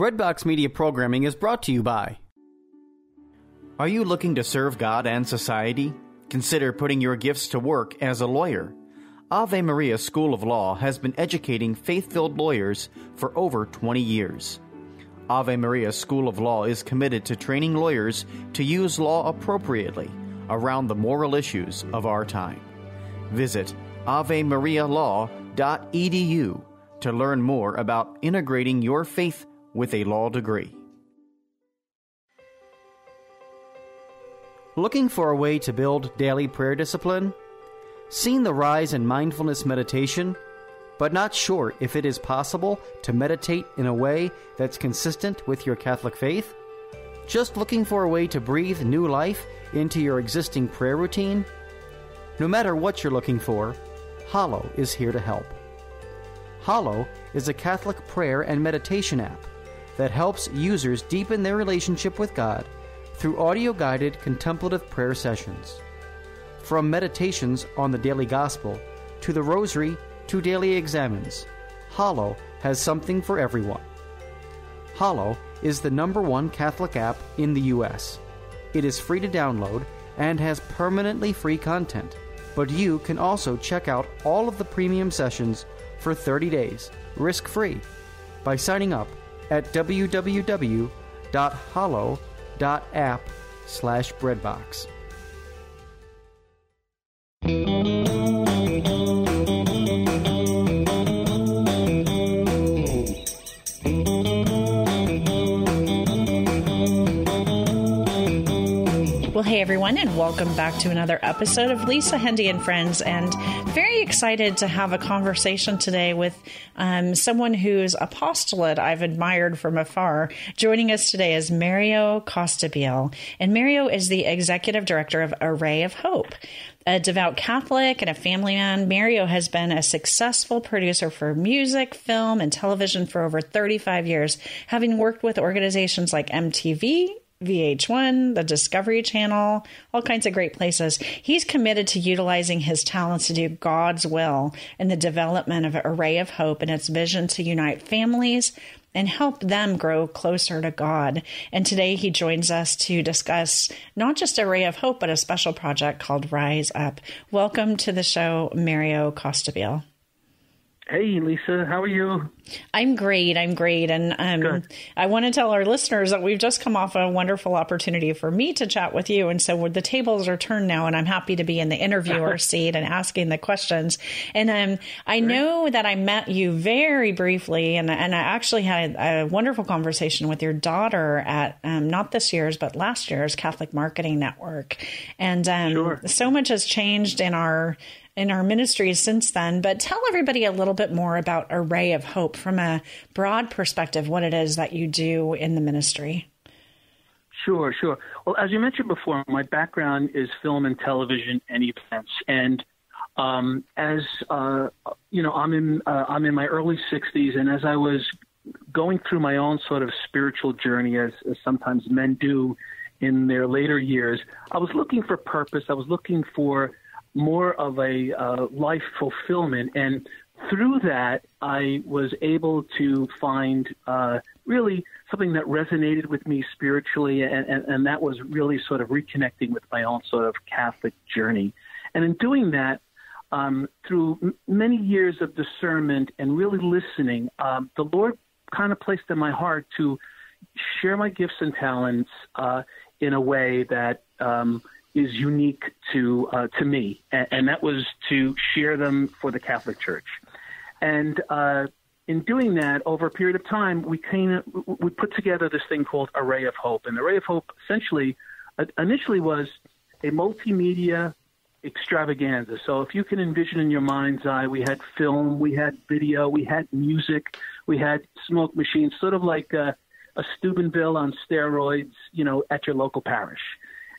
Breadbox Media Programming is brought to you by... Are you looking to serve God and society? Consider putting your gifts to work as a lawyer. Ave Maria School of Law has been educating faith-filled lawyers for over 20 years. Ave Maria School of Law is committed to training lawyers to use law appropriately around the moral issues of our time. Visit avemarialaw.edu to learn more about integrating your faith with a law degree. Looking for a way to build daily prayer discipline? Seen the rise in mindfulness meditation, but not sure if it is possible to meditate in a way that's consistent with your Catholic faith? Just looking for a way to breathe new life into your existing prayer routine? No matter what you're looking for, Hallow is here to help. Hallow is a Catholic prayer and meditation app that helps users deepen their relationship with God through audio-guided contemplative prayer sessions. From meditations on the daily gospel to the rosary to daily examens, Hallow has something for everyone. Hallow is the #1 Catholic app in the U.S. It is free to download and has permanently free content, but you can also check out all of the premium sessions for 30 days, risk-free, by signing up at www.hallow.app/breadbox. Well, hey everyone, and welcome back to another episode of Lisa, Hendey, and Friends. And very excited to have a conversation today with someone whose apostolate I've admired from afar. Joining us today is Mario Costabile, and Mario is the executive director of Array of Hope. A devout Catholic and a family man, Mario has been a successful producer for music, film, and television for over 35 years, having worked with organizations like MTV, VH1, the Discovery Channel, all kinds of great places. He's committed to utilizing his talents to do God's will in the development of Array of Hope and its vision to unite families and help them grow closer to God. And today he joins us to discuss not just Array of Hope, but a special project called Rise Up. Welcome to the show, Mario Costabile. Hey, Lisa, how are you? I'm great. And I want to tell our listeners that we've just come off a wonderful opportunity for me to chat with you. And so the tables are turned now, and I'm happy to be in the interviewer seat and asking the questions. And I know that I met you very briefly, and I actually had a wonderful conversation with your daughter at not this year's, but last year's Catholic Marketing Network. And so much has changed in our ministries since then, but tell everybody a little bit more about Array of Hope from a broad perspective, what it is that you do in the ministry. Sure. Well, as you mentioned before, my background is film and television and events. And I'm in my early 60s, and as I was going through my own sort of spiritual journey, as sometimes men do in their later years, I was looking for purpose. I was looking for more of a life fulfillment. And through that, I was able to find really something that resonated with me spiritually, and that was really sort of reconnecting with my own sort of Catholic journey. And in doing that, through many years of discernment and really listening, the Lord kind of placed in my heart to share my gifts and talents in a way that is unique to me, and that was to share them for the Catholic Church. And in doing that, over a period of time, we put together this thing called Array of Hope. And Array of Hope essentially initially was a multimedia extravaganza. So if you can envision in your mind's eye, we had film, we had video, we had music, we had smoke machines, sort of like a Steubenville on steroids, at your local parish.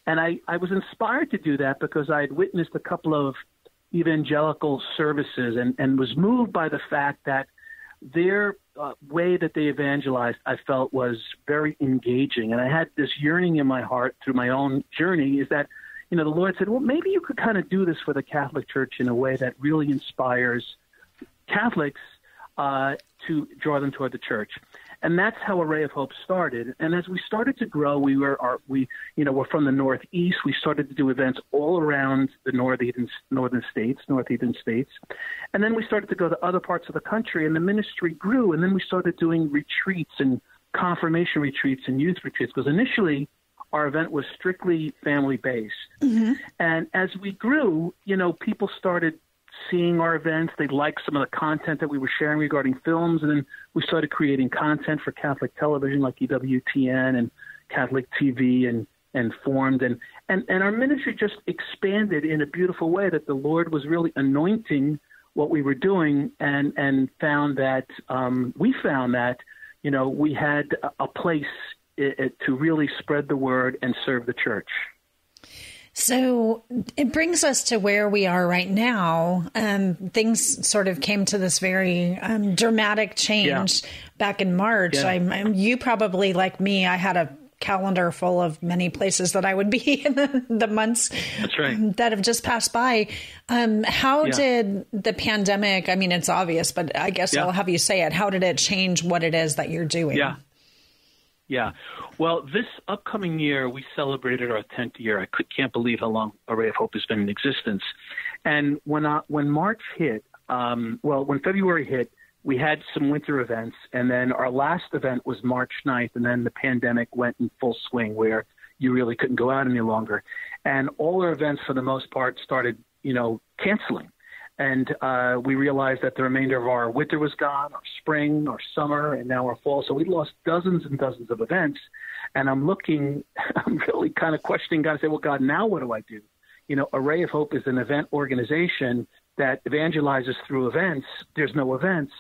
And I was inspired to do that because I had witnessed a couple of evangelical services and was moved by the fact that their way that they evangelized, I felt, was very engaging. And I had this yearning in my heart through my own journey is that, the Lord said, well, maybe you could kind of do this for the Catholic Church in a way that really inspires Catholics to draw them toward the church. And that's how Array of Hope started. And as we started to grow, we're from the Northeast. We started to do events all around the northeastern states. And then we started to go to other parts of the country, and the ministry grew. And then we started doing retreats and confirmation retreats and youth retreats, because initially our event was strictly family-based. Mm-hmm. And as we grew, people started seeing our events. They liked some of the content that we were sharing regarding films, and then we started creating content for Catholic television like EWTN and Catholic TV and Formed. And our ministry just expanded in a beautiful way, that the Lord was really anointing what we were doing, and found that we had a place to really spread the word and serve the church. So it brings us to where we are right now. Things sort of came to this very dramatic change back in March. Yeah. You probably, like me, I had a calendar full of many places that I would be in the months that have just passed by. How did the pandemic, I mean, it's obvious, but I guess I'll have you say it. How did it change what it is that you're doing? Yeah. Well, this upcoming year, we celebrated our 10th year. I can't believe how long Array of Hope has been in existence. And when March hit, when February hit, we had some winter events, and then our last event was March 9th, and then the pandemic went in full swing where you really couldn't go out any longer. And all our events, for the most part, started, canceling. And we realized that the remainder of our winter was gone, our spring, our summer, and now our fall. So we lost dozens and dozens of events. And I'm really kind of questioning God. I say, well, God, now what do I do? Array of Hope is an event organization that evangelizes through events. There's no events.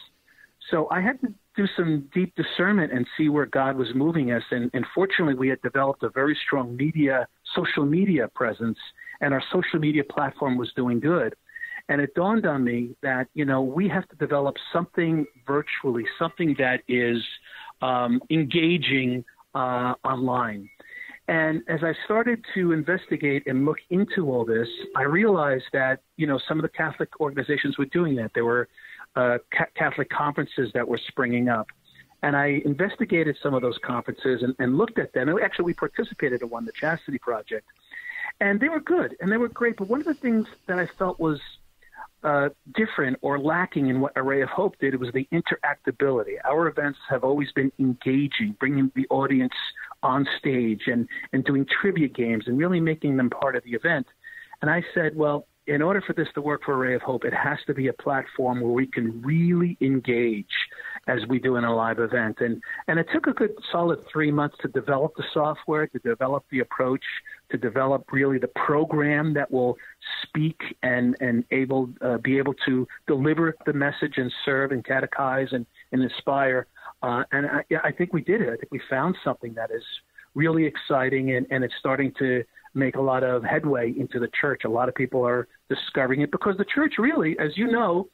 So I had to do some deep discernment and see where God was moving us. And fortunately, we had developed a very strong social media presence, and our social media platform was doing good. And it dawned on me that, we have to develop something virtually, something that is engaging online. And as I started to investigate and look into all this, I realized that, some of the Catholic organizations were doing that. There were Catholic conferences that were springing up. And I investigated some of those conferences and looked at them. And actually, we participated in one, the Chastity Project. And they were good and they were great. But one of the things that I felt was different or lacking in what Array of Hope did was the interactability. Our events have always been engaging, bringing the audience on stage and doing trivia games and really making them part of the event. And I said, well, in order for this to work for Array of Hope, it has to be a platform where we can really engage as we do in a live event. And it took a good solid 3 months to develop the software, to develop the approach, to develop really the program that will speak and be able to deliver the message and serve and catechize and inspire. And I think we did it. I think we found something that is really exciting, and it's starting to make a lot of headway into the church. A lot of people are discovering it because the church really, as you know,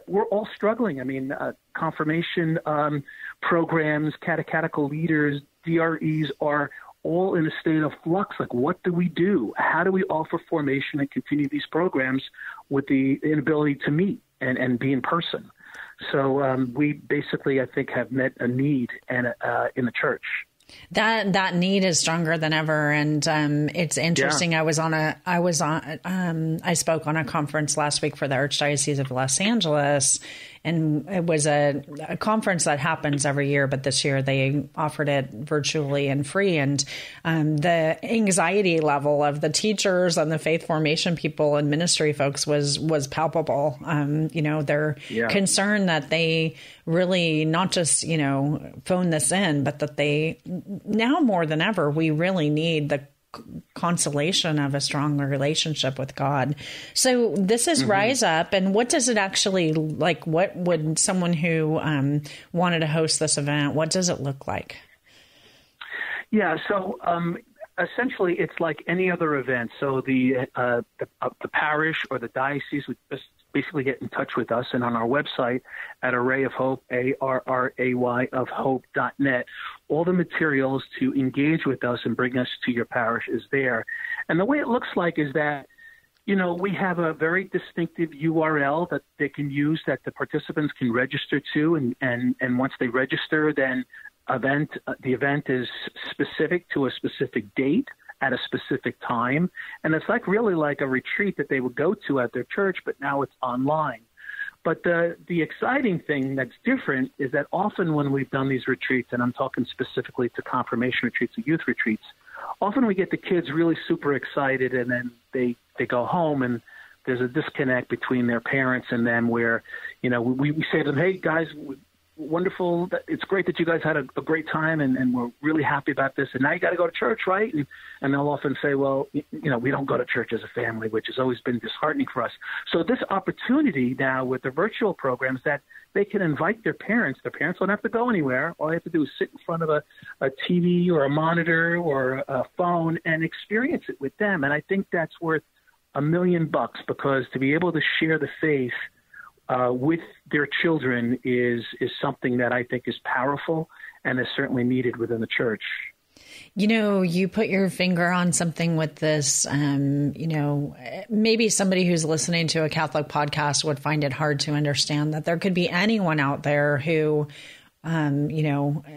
we're all struggling. I mean, confirmation programs, catechetical leaders, DREs are all in a state of flux. Like, what do we do? How do we offer formation and continue these programs with the inability to meet and be in person? So we basically, I think, have met a need in the church. That need is stronger than ever, and it's interesting. Yeah. I spoke on a conference last week for the Archdiocese of Los Angeles, and it was a conference that happens every year, but this year they offered it virtually and free. And the anxiety level of the teachers and the faith formation people and ministry folks was palpable. They're concerned that they really not just, phone this in, but that they now more than ever, we really need the consolation of a strong relationship with God. So this is Rise Up. And what does it actually like? What would someone who wanted to host this event, what does it look like? Yeah. So essentially it's like any other event. So the parish or the diocese would just basically get in touch with us, and on our website at Array of Hope, ARRAY of Hope.net, all the materials to engage with us and bring us to your parish is there. And the way it looks like is that We have a very distinctive URL that they can use that the participants can register to. And once they register, then the event is specific to a specific date at a specific time. And it's really like a retreat that they would go to at their church, but now it's online. But the exciting thing that's different is that often when we've done these retreats, and I'm talking specifically to confirmation retreats or youth retreats, often we get the kids really super excited, and then they go home, and there's a disconnect between their parents and them where, we say to them, hey, guys, wonderful. It's great that you guys had a great time, and we're really happy about this. And now you got to go to church, right? And they'll often say, well, we don't go to church as a family, which has always been disheartening for us. So this opportunity now with the virtual programs that they can invite their parents. Their parents don't have to go anywhere. All they have to do is sit in front of a TV or a monitor or a phone and experience it with them. And I think that's worth $1 million, because to be able to share the faith with their children is something that I think is powerful and is certainly needed within the church. You put your finger on something with this. Maybe somebody who's listening to a Catholic podcast would find it hard to understand that there could be anyone out there who, wouldn't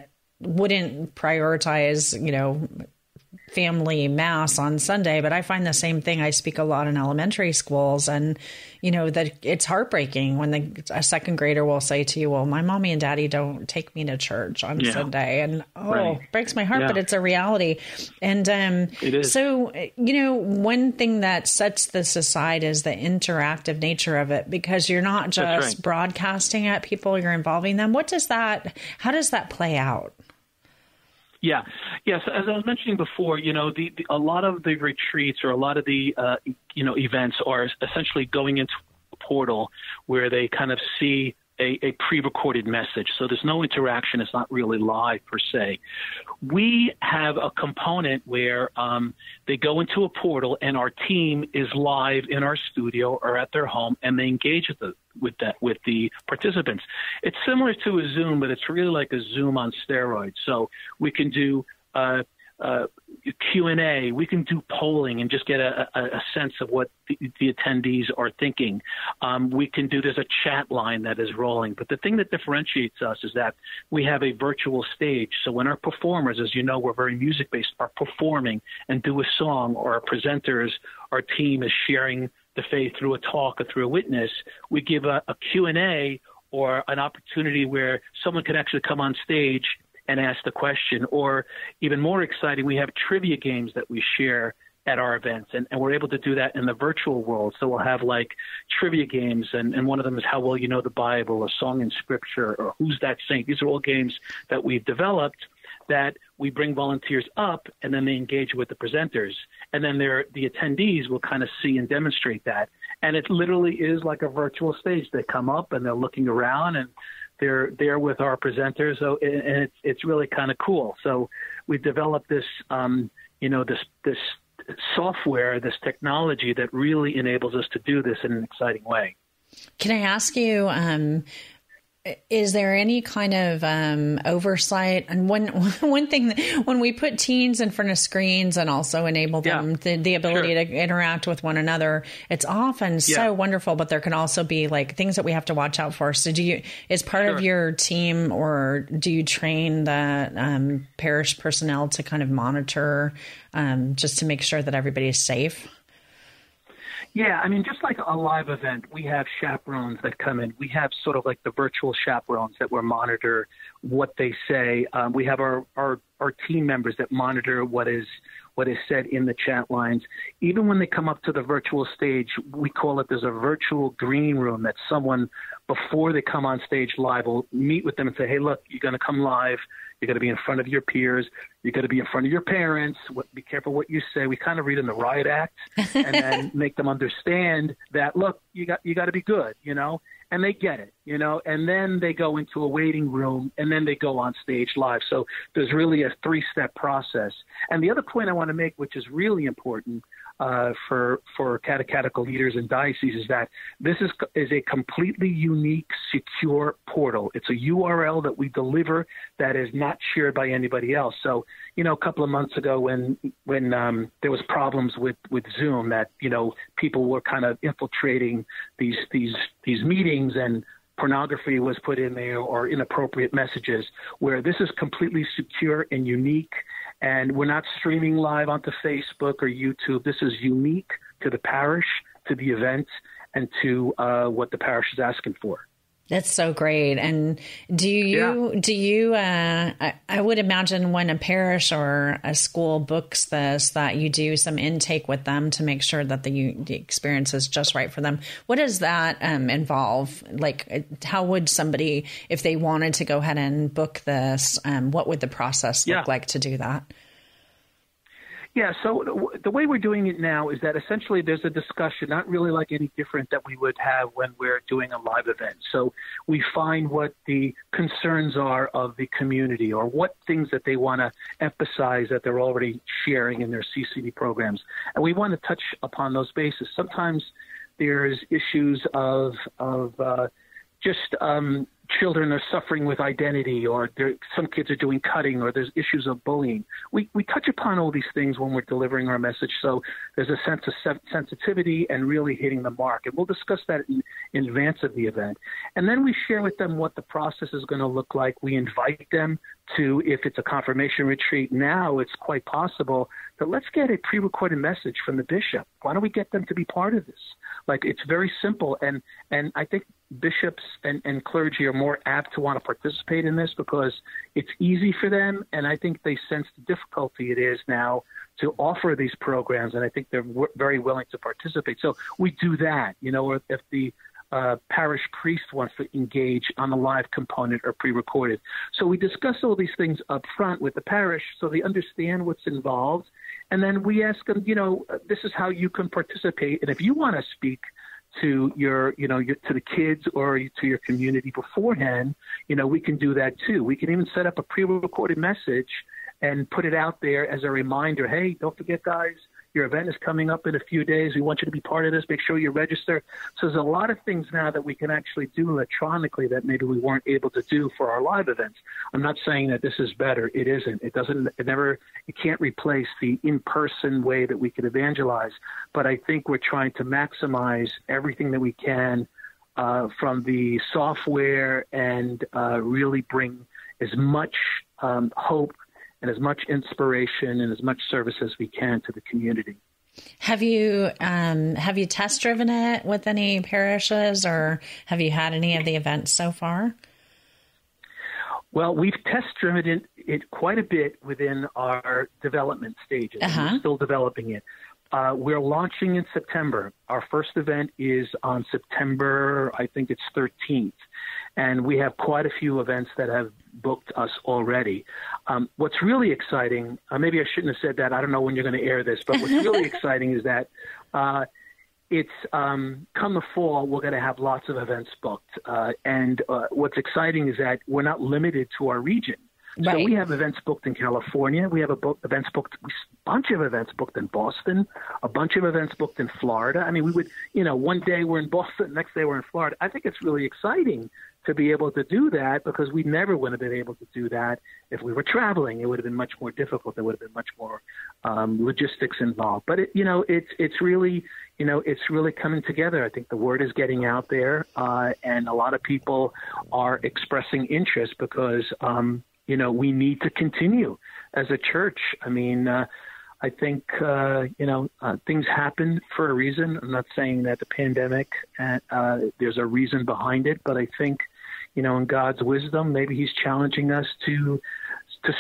prioritize, family mass on Sunday. But I find the same thing. I speak a lot in elementary schools, and that it's heartbreaking when a second grader will say to you, well, my mommy and daddy don't take me to church on Sunday, and breaks my heart, but it's a reality. And it is. So one thing that sets this aside is the interactive nature of it, because you're not just broadcasting at people, you're involving them. How does that play out? Yeah. Yes. As I was mentioning before, a lot of the retreats or a lot of the, events are essentially going into a portal where they kind of see a pre-recorded message. So there's no interaction. It's not really live per se. We have a component where they go into a portal and our team is live in our studio or at their home, and they engage with the participants. It's similar to a Zoom, but it's really like a Zoom on steroids. So we can do Q&A, we can do polling and just get a sense of what the attendees are thinking. There's a chat line that is rolling. But the thing that differentiates us is that we have a virtual stage. So when our performers, as you know, we're very music-based, are performing and do a song, or our presenters, our team is sharing the faith through a talk or through a witness, we give a Q&A or an opportunity where someone can actually come on stage and ask the question. Or even more exciting, we have trivia games that we share at our events, and we're able to do that in the virtual world. So we'll have trivia games, and one of them is how well you know the Bible, a song in Scripture, or who's that saint. These are all games that we've developed that we bring volunteers up, and then they engage with the presenters. And then the attendees will kind of see and demonstrate that. And it literally is like a virtual stage. They come up and they're looking around, and they're there with our presenters. So it's really kind of cool. So we've developed this, this software, this technology that really enables us to do this in an exciting way. Can I ask you, is there any kind of oversight? And one thing that, when we put teens in front of screens and also enable them the ability to interact with one another, it's often so wonderful. But there can also be things that we have to watch out for. So is part of your team, or do you train the parish personnel to kind of monitor just to make sure that everybody is safe? Yeah, I mean, just like a live event, we have chaperones that come in. We have sort of like the virtual chaperones that will monitor what they say. We have our team members that monitor what is said in the chat lines. Even when they come up to the virtual stage, we call it, there's a virtual green room that someone, before they come on stage live, will meet with them and say, hey, look, you're going to come live. You're going to be in front of your peers. You're going to be in front of your parents. Be careful what you say. We kind of read in the riot act and then make them understand that, look, you got to be good, and they get it, and then they go into a waiting room, and then they go on stage live. So there's really a 3-step process. And the other point I want to make, which is really important, for catechetical leaders and dioceses is that this is a completely unique, secure portal. It's a URL that we deliver that is not shared by anybody else. So, a couple of months ago when there was problems with Zoom, that people were kind of infiltrating these meetings, and pornography was put in there or inappropriate messages, where this is completely secure and unique. And we're not streaming live onto Facebook or YouTube. This is unique to the parish, to the event, and to what the parish is asking for. That's so great. And do you, I would imagine when a parish or a school books this, that you do some intake with them to make sure that the experience is just right for them. What does that involve? Like, how would somebody, if they wanted to go ahead and book this, what would the process look like to do that? Yeah, so the way we're doing it now is that essentially there's a discussion, not really like any different that we would have when we're doing a live event. So we find what the concerns are of the community, or what things that they want to emphasize that they're already sharing in their CCD programs. And we want to touch upon those bases. Sometimes there's issues of children are suffering with identity, or some kids are doing cutting, or there's issues of bullying. We touch upon all these things when we're delivering our message, so there's a sense of sensitivity and really hitting the mark. And we'll discuss that in advance of the event. And then we share with them what the process is going to look like. We invite them to, if it's a confirmation retreat now, it's quite possible that let's get a pre-recorded message from the bishop. Why don't we get them to be part of this? Like, it's very simple. And I think bishops and clergy are more apt to want to participate in this because it's easy for them. And I think they sense the difficulty it is now to offer these programs. And I think they're very willing to participate. So we do that, or if the parish priest wants to engage on the live component or pre-recorded. So we discuss all these things up front with the parish so they understand what's involved. And then we ask them, this is how you can participate. And if you want to speak to to the kids or to your community beforehand, we can do that too. We can even set up a pre-recorded message and put it out there as a reminder. Hey, don't forget, guys, your event is coming up in a few days. We want you to be part of this. Make sure you register. So there's a lot of things now that we can actually do electronically that maybe we weren't able to do for our live events. I'm not saying that this is better. It isn't. It can't replace the in-person way that we can evangelize. But I think we're trying to maximize everything that we can from the software and really bring as much hope and as much inspiration and as much service as we can to the community. Have you test driven it with any parishes, or have you had any of the events so far? Well, we've test driven it quite a bit within our development stages. We're still developing it. We're launching in September. Our first event is on September, I think it's 13th. And we have quite a few events that have booked us already. What's really exciting, maybe I shouldn't have said that. I don't know when you're going to air this, but what's really exciting is that it's come the fall, we're going to have lots of events booked. And what's exciting is that we're not limited to our region. Right. So we have events booked in California. We have a bunch of events booked in Boston, a bunch of events booked in Florida. I mean, we would, one day we're in Boston, next day we're in Florida. I think it's really exciting to be able to do that because we never would have been able to do that if we were traveling. It would have been much more difficult. There would have been much more logistics involved. But it's really coming together. I think the word is getting out there, and a lot of people are expressing interest because we need to continue as a church. I mean, I think, things happen for a reason. I'm not saying that the pandemic, there's a reason behind it, but I think, in God's wisdom, maybe he's challenging us to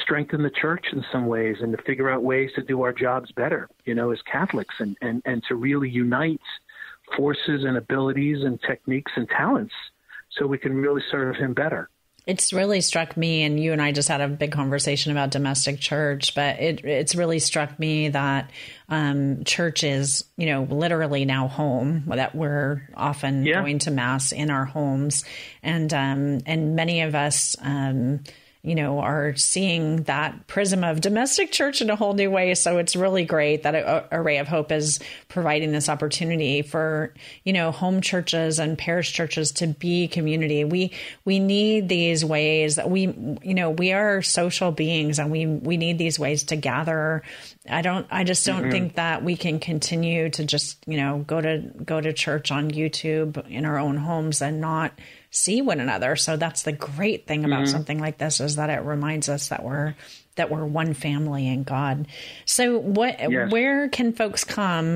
strengthen the church in some ways and to figure out ways to do our jobs better, as Catholics and to really unite forces and abilities and techniques and talents so we can really serve him better. It's really struck me, and you and I just had a big conversation about domestic church, but it's really struck me that church is, literally now home, that we're often going to Mass in our homes. And many of us, are seeing that prism of domestic church in a whole new way. So it's really great that Array of Hope is providing this opportunity for, home churches and parish churches to be community. We need these ways that we are social beings, and we need these ways to gather. I just don't think that we can continue to just, go to church on YouTube in our own homes and not see one another. So that's the great thing about something like this, is that it reminds us that we're one family in God. So where can folks come?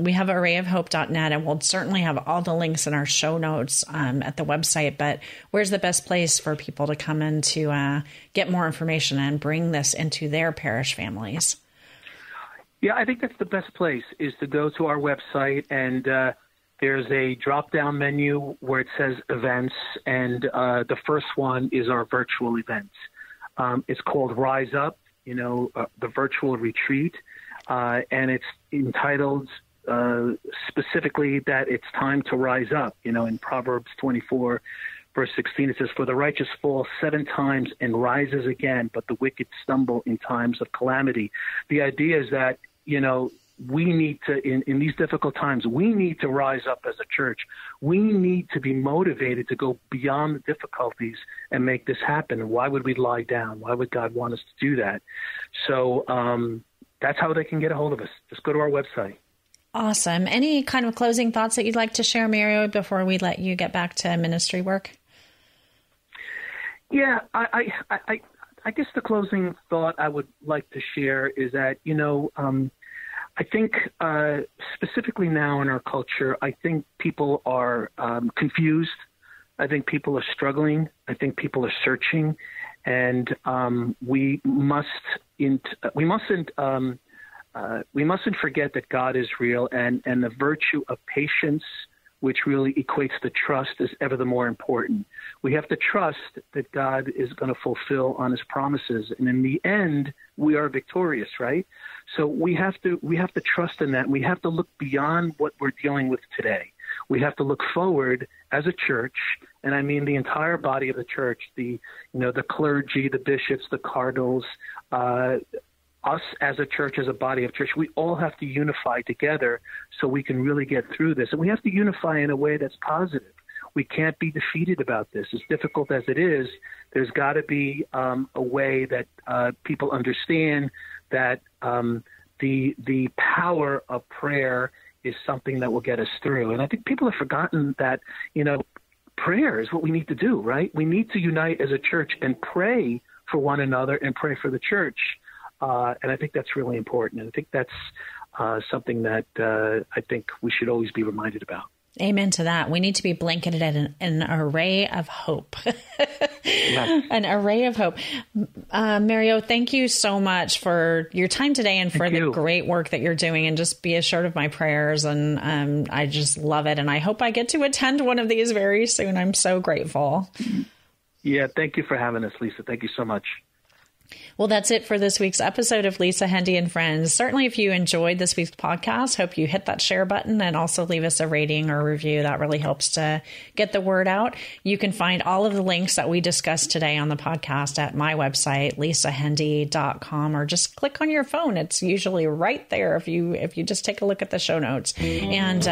We have arrayofhope.net, and we'll certainly have all the links in our show notes at the website. But where's the best place for people to come in to get more information and bring this into their parish families? Yeah, I think that's the best place, is to go to our website, and there's a drop-down menu where it says events, and the first one is our virtual events. It's called Rise Up, the virtual retreat, and it's entitled specifically that it's time to rise up. In Proverbs 24, verse 16, it says, "For the righteous fall 7 times and rises again, but the wicked stumble in times of calamity." The idea is that, we need to, in these difficult times, we need to rise up as a church. We need to be motivated to go beyond the difficulties and make this happen. Why would we lie down? Why would God want us to do that? So that's how they can get a hold of us. Just go to our website. Awesome. Any kind of closing thoughts that you'd like to share, Mario, before we let you get back to ministry work? Yeah, I guess the closing thought I would like to share is that, I think specifically now in our culture, I think people are confused. I think people are struggling. I think people are searching, and we mustn't forget that God is real, and the virtue of patience, which really equates to trust, is ever the more important. We have to trust that God is going to fulfill on his promises. And in the end, we are victorious, right? So we have to trust in that. We have to look beyond what we're dealing with today. We have to look forward as a church, and I mean the entire body of the church, the clergy, the bishops, the cardinals, us as a church, as a body of church, we all have to unify together so we can really get through this. And we have to unify in a way that's positive. We can't be defeated about this. As difficult as it is, there's got to be a way that people understand that the power of prayer is something that will get us through. And I think people have forgotten that, prayer is what we need to do, right? We need to unite as a church and pray for one another and pray for the church. And I think that's really important. And I think that's something that I think we should always be reminded about. Amen to that. We need to be blanketed in an array of hope. Yes. An array of hope. Mario, thank you so much for your time today and for the great work that you're doing. And just be assured of my prayers. And I just love it. And I hope I get to attend one of these very soon. I'm so grateful. Yeah, thank you for having us, Lisa. Thank you so much. Well, that's it for this week's episode of Lisa, Hendey and Friends. Certainly, if you enjoyed this week's podcast, hope you hit that share button and also leave us a rating or review. That really helps to get the word out. You can find all of the links that we discussed today on the podcast at my website, lisahendey.com, or just click on your phone. It's usually right there if you just take a look at the show notes. And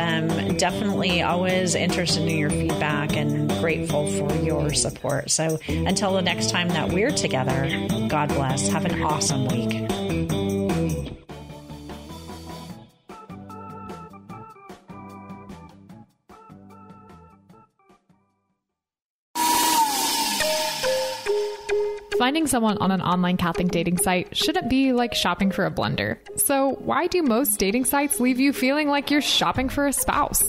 definitely always interested in your feedback and grateful for your support. So until the next time that we're together, God bless. Have an awesome week. Finding someone on an online Catholic dating site shouldn't be like shopping for a blender. So why do most dating sites leave you feeling like you're shopping for a spouse?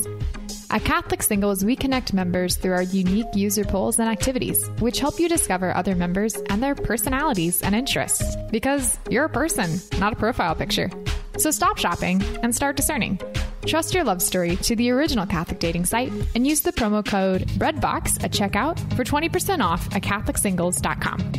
At Catholic Singles, we connect members through our unique user polls and activities, which help you discover other members and their personalities and interests. Because you're a person, not a profile picture. So stop shopping and start discerning. Trust your love story to the original Catholic dating site and use the promo code BREADBOX at checkout for 20% off at CatholicSingles.com.